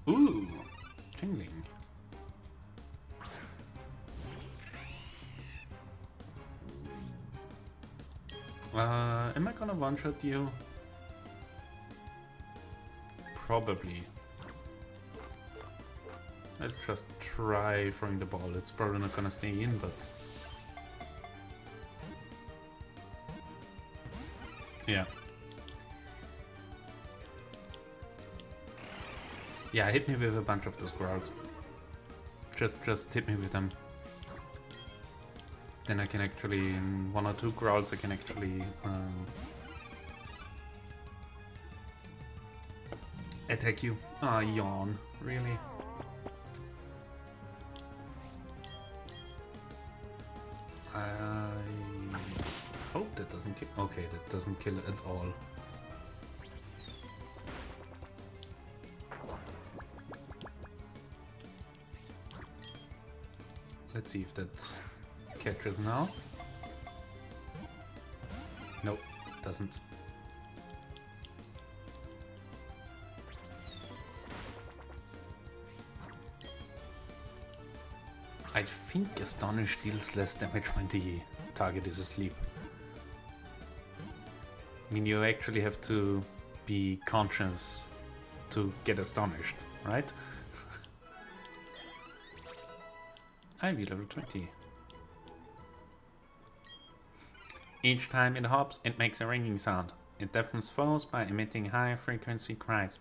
Ooh, tingling. Am I gonna one-shot you? Probably. Let's just try throwing the ball. It's probably not gonna stay in, but... yeah. Yeah, hit me with a bunch of those growls. Just hit me with them. Then I can actually, in 1 or 2 growls, I can actually attack you. Ah, yawn. Really? I hope that doesn't kill. Okay, that doesn't kill at all. Let's see if that catches now. Nope, doesn't. I think Astonish deals less damage when the target is asleep. I mean, you actually have to be conscious to get astonished, right? Ivy level 20. Each time it hops, it makes a ringing sound. It deafens foes by emitting high-frequency cries.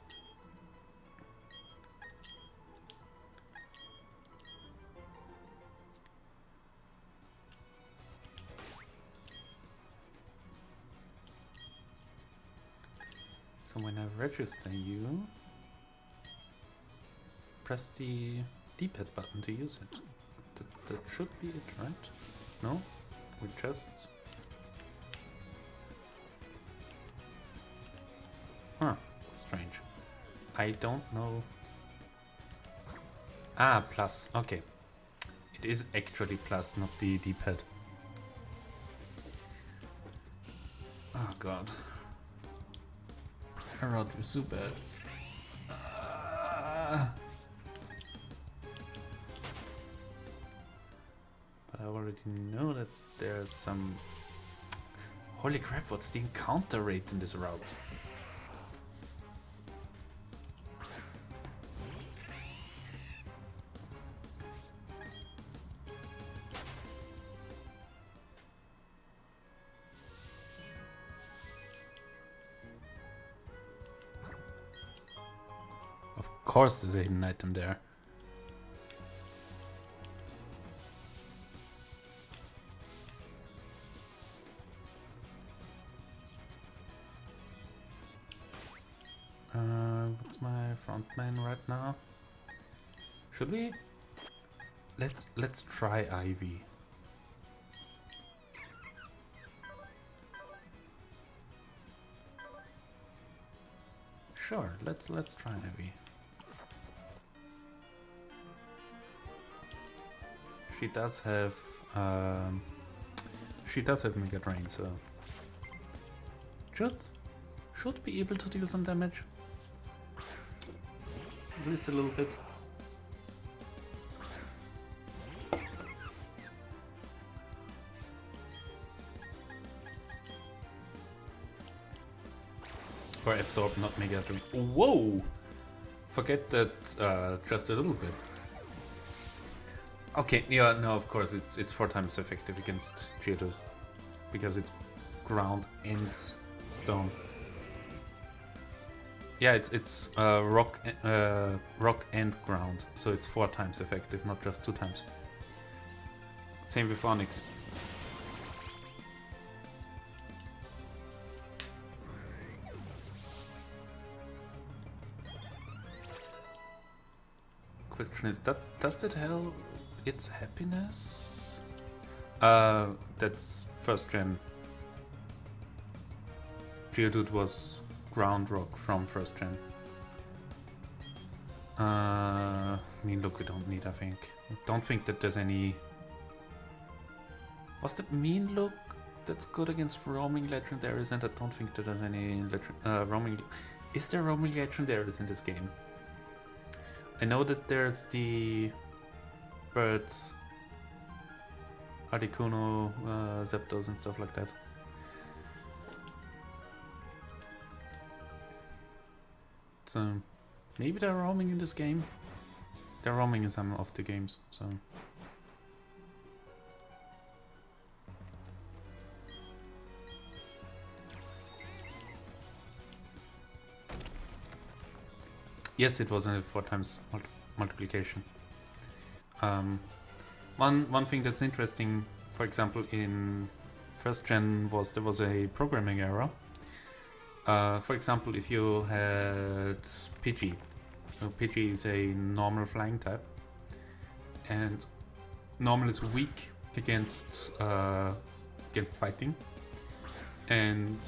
So when I register you, press the D-pad button to use it. That should be it, right? No? We just... huh, strange. I don't know... ah, plus, okay. It is actually plus, not the D-pad. Oh god. Herald with Zubats. But I already know that there's some... holy crap, what's the encounter rate in this route? Of course there's a hidden item there. What's my front man right now? Should we? Let's try Ivy. Sure, let's try Ivy. She does have Mega Drain, so should be able to deal some damage. At least a little bit. Or absorb, not Mega Drain. Whoa! Forget that just a little bit. Okay, yeah, no, of course, it's 4 times effective against Geodude. Because it's ground and stone. Yeah, it's rock and ground, so it's 4 times effective, not just 2 times. Same with Onyx. Question is, does that help its happiness? That's first gen. Geodude was ground rock from first gen. I mean, look, we don't need, I think. I don't think that there's any... Was the mean look that's good against roaming legendaries? And I don't think that there's any roaming... Is there roaming legendaries in this game? I know that there's the birds, Articuno, Zapdos and stuff like that. So maybe they're roaming in this game. They're roaming in some of the games, so. Yes, it was a 4 times multiplication. One thing that's interesting, for example, in first gen was there was a programming error. For example, if you had Pidgey, so Pidgey is a normal flying type, and normal is weak against fighting, and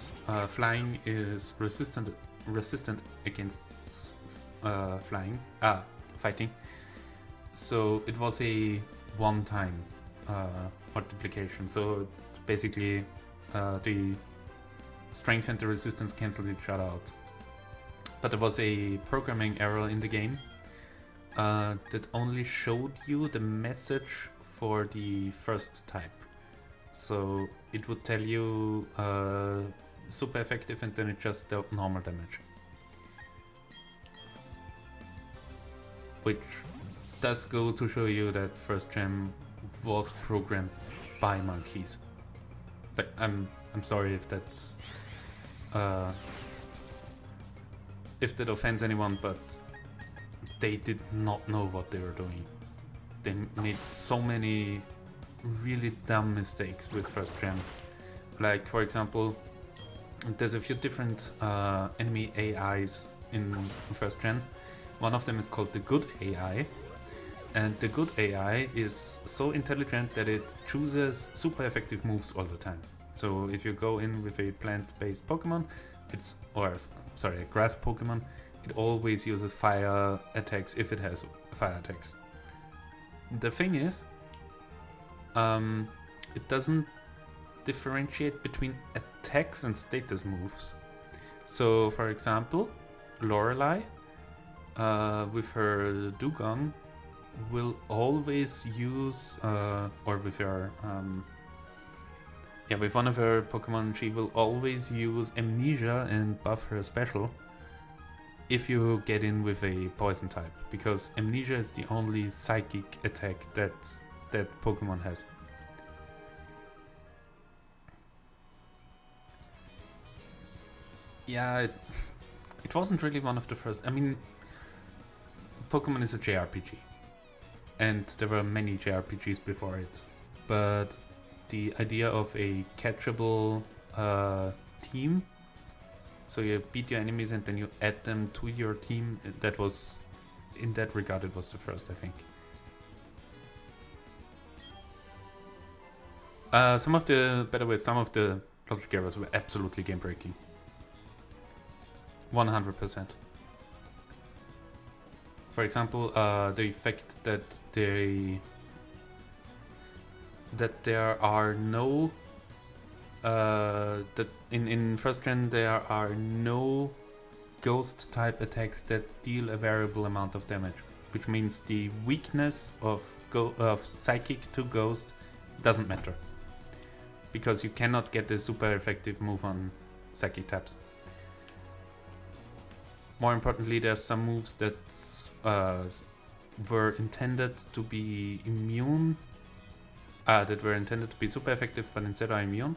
flying is resistant against fighting. So it was a one-time multiplication. So basically, the strength and the resistance cancelled each other out. But there was a programming error in the game that only showed you the message for the first type. So it would tell you super effective, and then it just dealt normal damage. Which does go to show you that first gen was programmed by monkeys. But I'm sorry if that's if that offends anyone, but they did not know what they were doing. They made so many really dumb mistakes with first gen. Like, for example, there's a few different enemy AIs in first gen. One of them is called the good AI, and the good AI is so intelligent that it chooses super effective moves all the time. So if you go in with a plant-based Pokemon, a grass Pokemon, it always uses fire attacks if it has fire attacks. The thing is, it doesn't differentiate between attacks and status moves. So, for example, Lorelei, with her Dugong, will always use, or with her, with one of her Pokemon, she will always use Amnesia and buff her special if you get in with a poison type, because Amnesia is the only psychic attack that Pokemon has. Yeah, it wasn't really one of the first. I mean, Pokemon is a JRPG, and there were many JRPGs before it, but the idea of a catchable team, so you beat your enemies and then you add them to your team, that was, in that regard, it was the first, I think. Some of the logic errors were absolutely game breaking. 100%. For example, the fact that there are no that in first gen there are no ghost type attacks that deal a variable amount of damage, which means the weakness of psychic to ghost doesn't matter, because you cannot get a super effective move on psychic types. More importantly, there's some moves that were intended to be immune, that were intended to be super effective, but instead are immune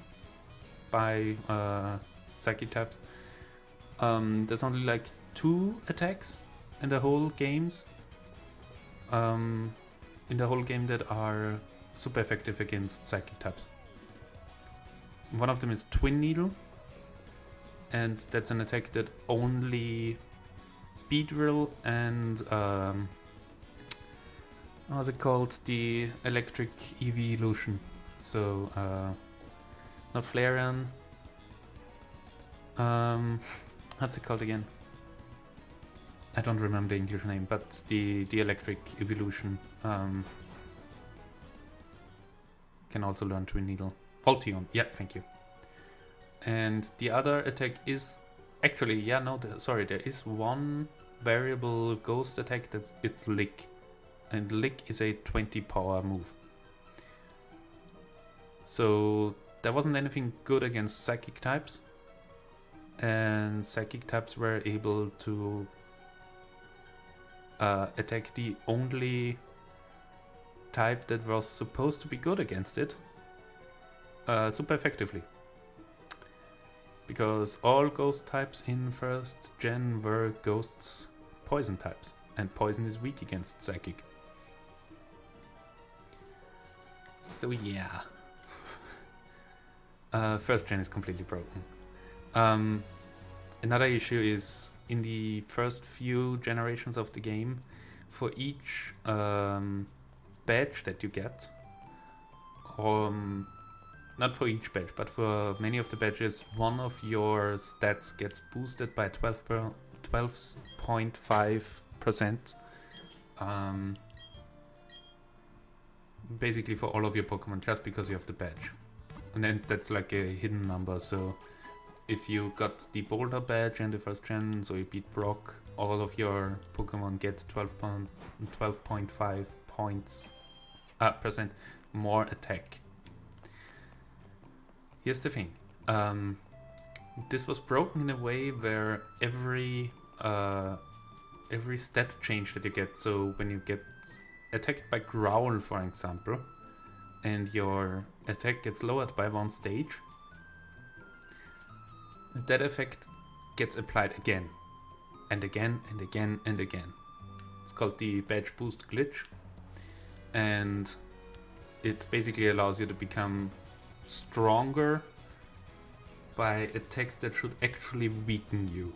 by psychic types. There's only like 2 attacks in the whole games. In the whole game that are super effective against psychic types. One of them is Twin Needle, and that's an attack that only Beedrill and what's it called? The electric evolution. So not Flareon. What's it called again? I don't remember the English name, but the electric evolution can also learn Twin Needle. Voltion, yeah, thank you. And the other attack is actually, there is one variable ghost attack, it's Lick. And Lick is a 20 power move. So there wasn't anything good against psychic types. And psychic types were able to attack the only type that was supposed to be good against it super effectively. Because all ghost types in first gen were ghosts poison types. And poison is weak against psychic. So yeah. First gen is completely broken. Another issue is in the first few generations of the game, for each badge that you get, not for each badge, but for many of the badges, one of your stats gets boosted by 12.5%. Basically for all of your Pokemon, just because you have the badge. And then that's like a hidden number, so if you got the Boulder badge in the first gen, so you beat Brock, all of your Pokemon get 12.5 percent more attack. Here's the thing. This was broken in a way where every stat change that you get, so when you get attacked by Growl, for example, and your attack gets lowered by one stage, that effect gets applied again and again and again and again. It's called the badge boost glitch, and it basically allows you to become stronger by attacks that should actually weaken you.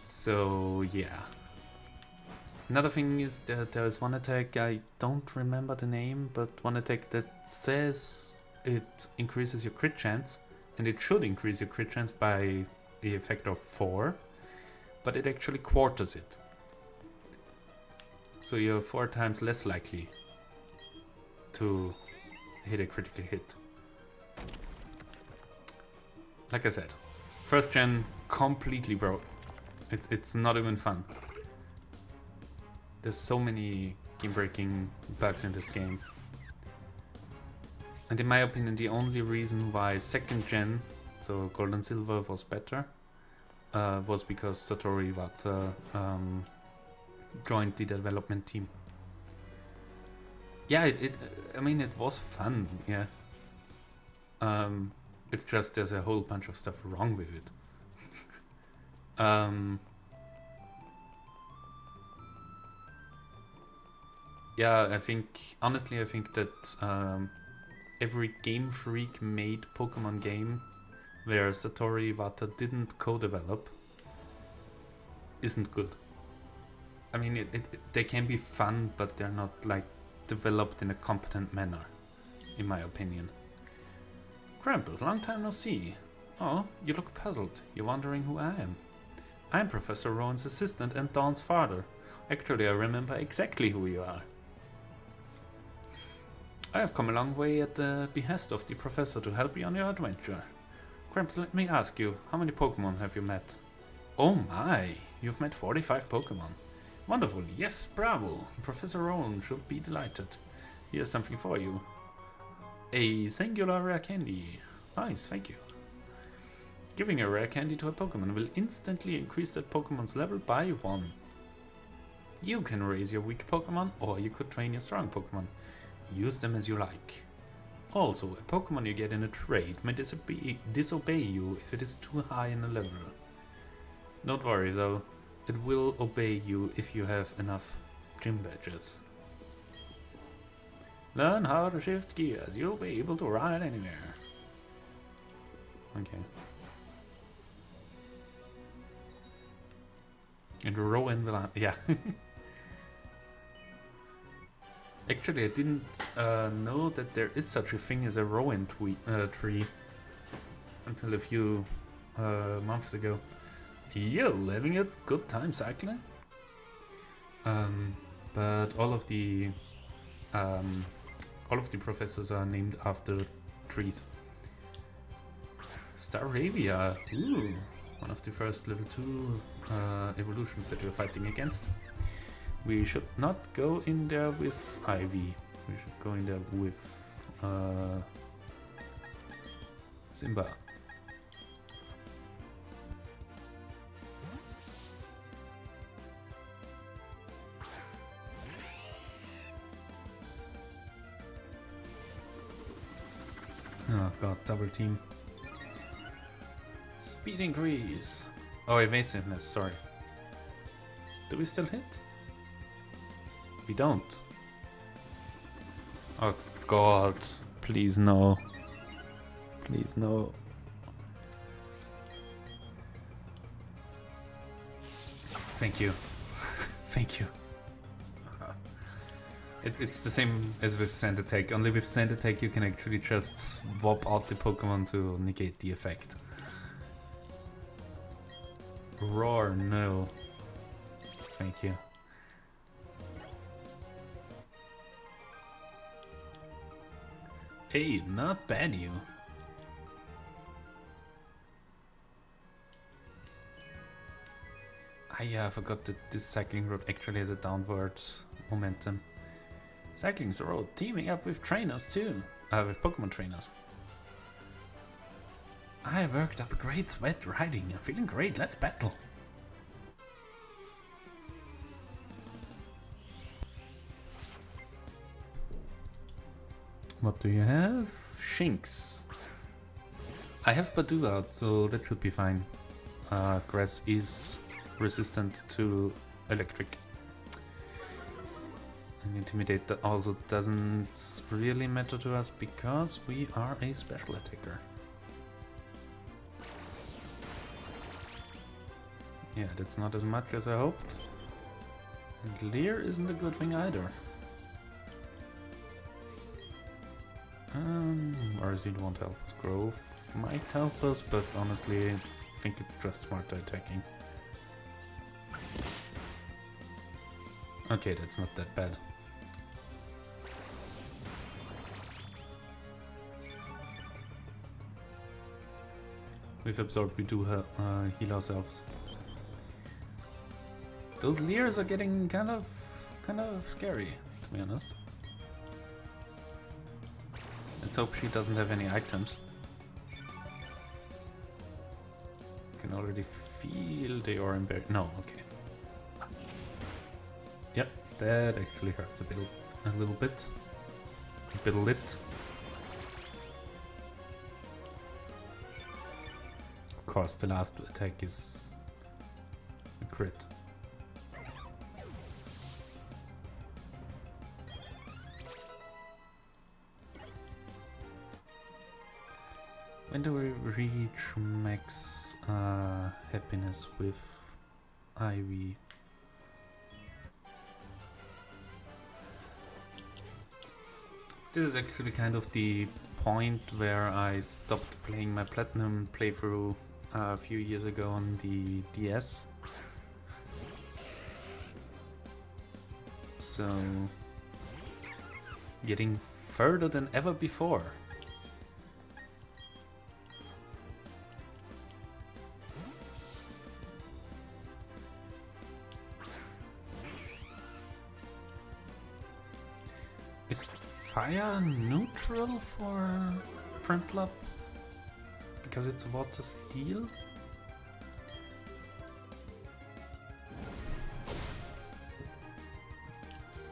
So yeah. Another thing is that there is one attack, I don't remember the name, but one attack that says it increases your crit chance, and it should increase your crit chance by the effect of 4, but it actually quarters it. So you're 4 times less likely to hit a critical hit. Like I said, first gen completely broke. It's not even fun. There's so many game-breaking bugs in this game. And in my opinion, the only reason why second gen, so Gold and Silver, was better was because Satoru Iwata joined the development team. Yeah, I mean, it was fun, yeah. It's just there's a whole bunch of stuff wrong with it. Yeah, honestly, I think that every Game Freak made Pokemon game where Satoru Iwata didn't co-develop isn't good. I mean, they can be fun, but they're not like developed in a competent manner, in my opinion. Krampus, long time no see. Oh, you look puzzled. You're wondering who I am. I'm Professor Rowan's assistant and Dawn's father. Actually, I remember exactly who you are. I have come a long way at the behest of the professor to help you on your adventure. Krampus, let me ask you, how many Pokemon have you met? Oh my, you've met 45 Pokemon. Wonderful, yes, bravo. Professor Rowan should be delighted. Here's something for you. A singular rare candy. Nice, thank you. Giving a rare candy to a Pokemon will instantly increase that Pokemon's level by 1. You can raise your weak Pokemon, or you could train your strong Pokemon. Use them as you like. Also, a Pokemon you get in a trade may disobey you if it is too high in a level. Don't worry though, it will obey you if you have enough gym badges. Learn how to shift gears, you'll be able to ride anywhere. Okay. And Rowan will... yeah. Actually, I didn't know that there is such a thing as a Rowan tree until a few months ago. Yo, having a good time cycling? But all of the professors are named after trees. Staravia, ooh. one of the first level 2 evolutions that we're fighting against. We should not go in there with Ivy. We should go in there with Simba. Oh god, double team. Speed increase. Oh, evasiveness, sorry. Do we still hit? We don't. Oh god, please no. Please no. Thank you. Thank you. It's the same as with Sand Attack, only with Sand Attack you can actually just swap out the Pokemon to negate the effect. Roar, no. Thank you. Hey, not bad you. Yeah, I forgot that this cycling road actually has a downward momentum. Cycling's a road, teaming up with trainers too. With Pokemon trainers. I worked up a great sweat riding. I'm feeling great, let's battle. What do you have? Shinx. I have Badu out, so that should be fine. Grass is resistant to electric. And Intimidate that also doesn't really matter to us because we are a special attacker. Yeah, that's not as much as I hoped. And Leer isn't a good thing either. Orzil won't help us. Growth might help us, but honestly, I think it's just smarter attacking. Okay, that's not that bad. With Absorb, we do heal ourselves. Those Leers are getting kind of scary, to be honest. Let's hope she doesn't have any items. Can already feel the Oran Berry. No, okay. Yep, that actually hurts a little bit. A bit lit. Of course, the last attack is a crit. When do we reach max happiness with Ivy? This is actually kind of the point where I stopped playing my Platinum playthrough a few years ago on the DS. So, getting further than ever before. Is fire neutral for Prinplup? Because it's water steel?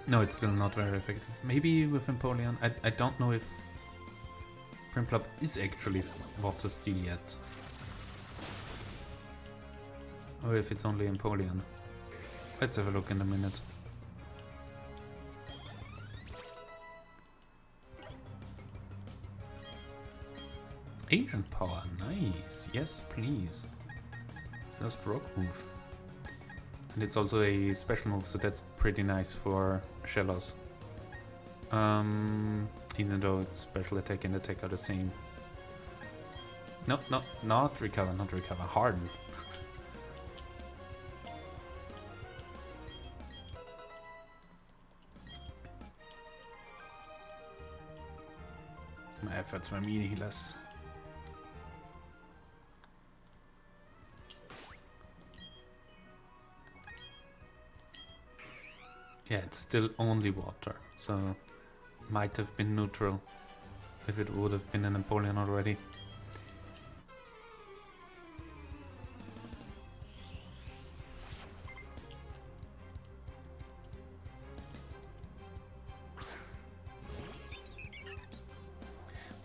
No, it's still not very effective. Maybe with Empoleon. I don't know if Prinplup is actually water steel yet. Or if it's only Empoleon. Let's have a look in a minute. Agent power, nice. Yes, please. First rock move. And it's also a special move, so that's pretty nice for Shellos. Even though it's special attack and attack are the same. No, not recover, not recover. Harden. My efforts were meaningless. Yeah, it's still only water, so might have been neutral if it would have been a Napoleon already.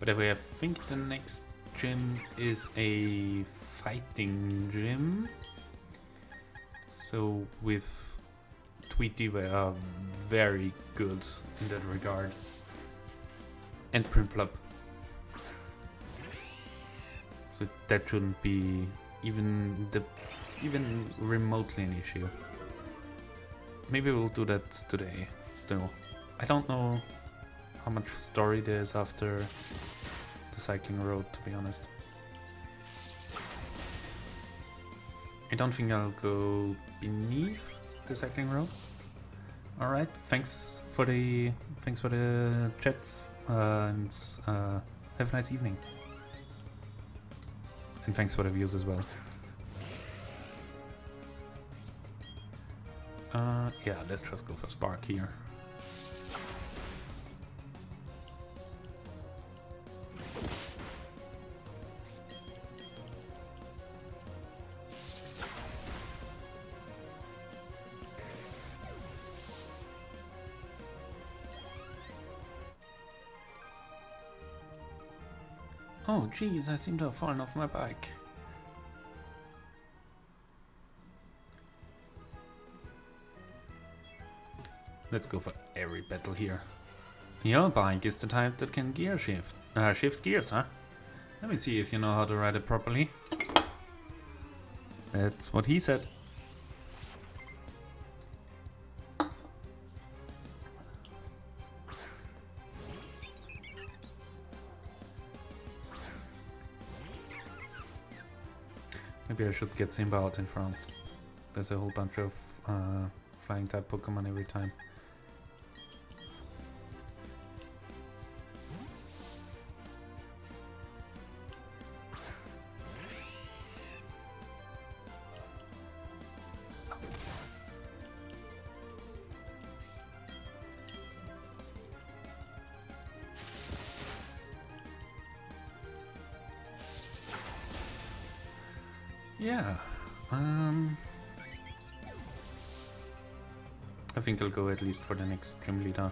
But anyway, I think the next gym is a fighting gym. So with Tweety we are very good in that regard. And Prinplup. So that shouldn't be even remotely an issue. Maybe we'll do that today still. I don't know how much story there is after the cycling road, to be honest. I don't think I'll go beneath the cycling road. All right, thanks for the chats, and have a nice evening. And thanks for the views as well. Yeah, let's just go for Spark here. Oh geez, I seem to have fallen off my bike. Let's go for every battle here. Your bike is the type that can gear shift. Shift gears, huh? Let me see if you know how to ride it properly. That's what he said. Maybe I should get Simba out in front. There's a whole bunch of flying type Pokemon every time. Yeah, I think I'll go at least for the next gym leader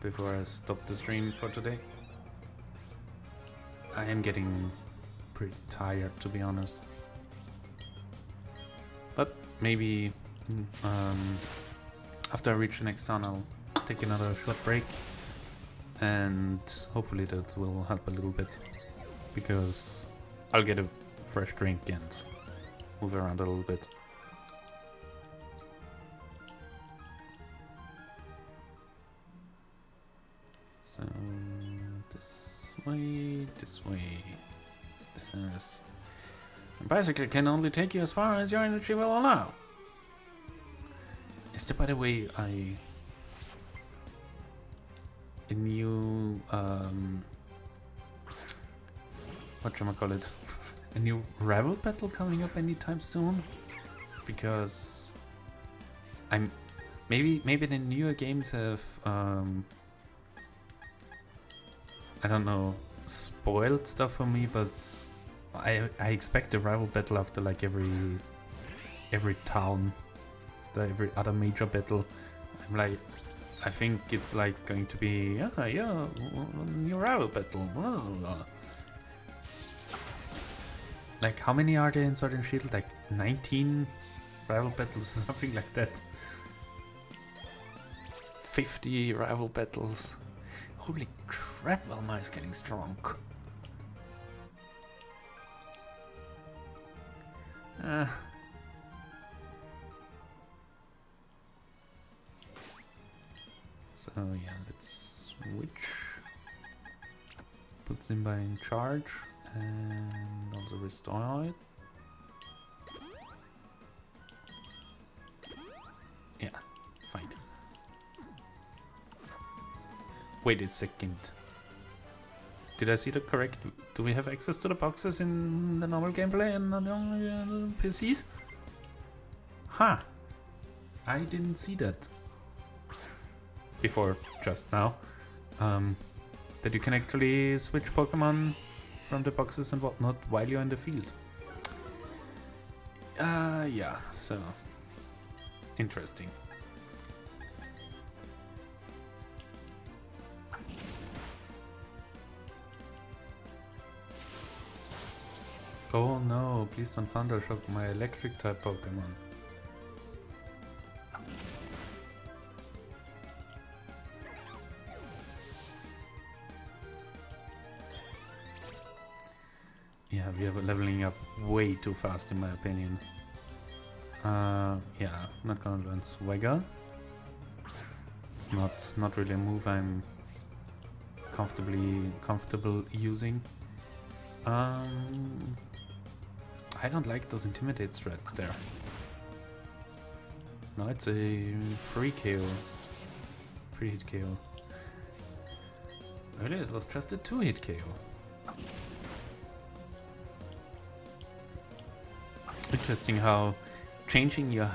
before I stop the stream for today. I am getting pretty tired, to be honest. But maybe after I reach the next town I'll take another short break, and hopefully that will help a little bit, because I'll get a fresh drink and move around a little bit. So this way. Yes. A bicycle can only take you as far as your energy will allow. Is there, by the way, a new whatchamacallit? A new rival battle coming up anytime soon? Because I'm maybe the newer games have I don't know, spoiled stuff for me, but I expect a rival battle after like every town, after every other major battle. I'm like, I think it's like going to be new rival battle. Blah, blah. Like, how many are there in Sword and Shield? Like 19 rival battles, something like that. 50 rival battles. Holy crap, Velma is getting strong. So yeah, let's switch. Put Simba in charge. And also restore it. Yeah, fine. Wait a second. Did I see that correct? Do we have access to the boxes in the normal gameplay and on the PCs? Huh. I didn't see that. before just now, that you can actually switch Pokemon from the boxes and whatnot while you're in the field. Yeah, so interesting. Oh no, please don't Thunder Shock my electric type Pokemon. Yeah, we are leveling up way too fast in my opinion. Yeah, not gonna learn Swagger. It's not really a move I'm comfortable using. I don't like those Intimidate threats there. No, it's a free KO. Free hit KO. Earlier it was just a 2-hit KO. Interesting how changing your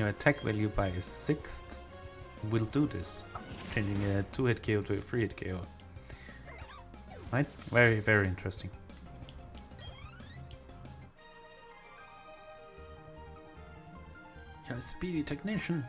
attack value by a 1/6 will do this. Changing a 2-hit KO to a 3-hit KO. Right? Very, very interesting. You're a speedy technician.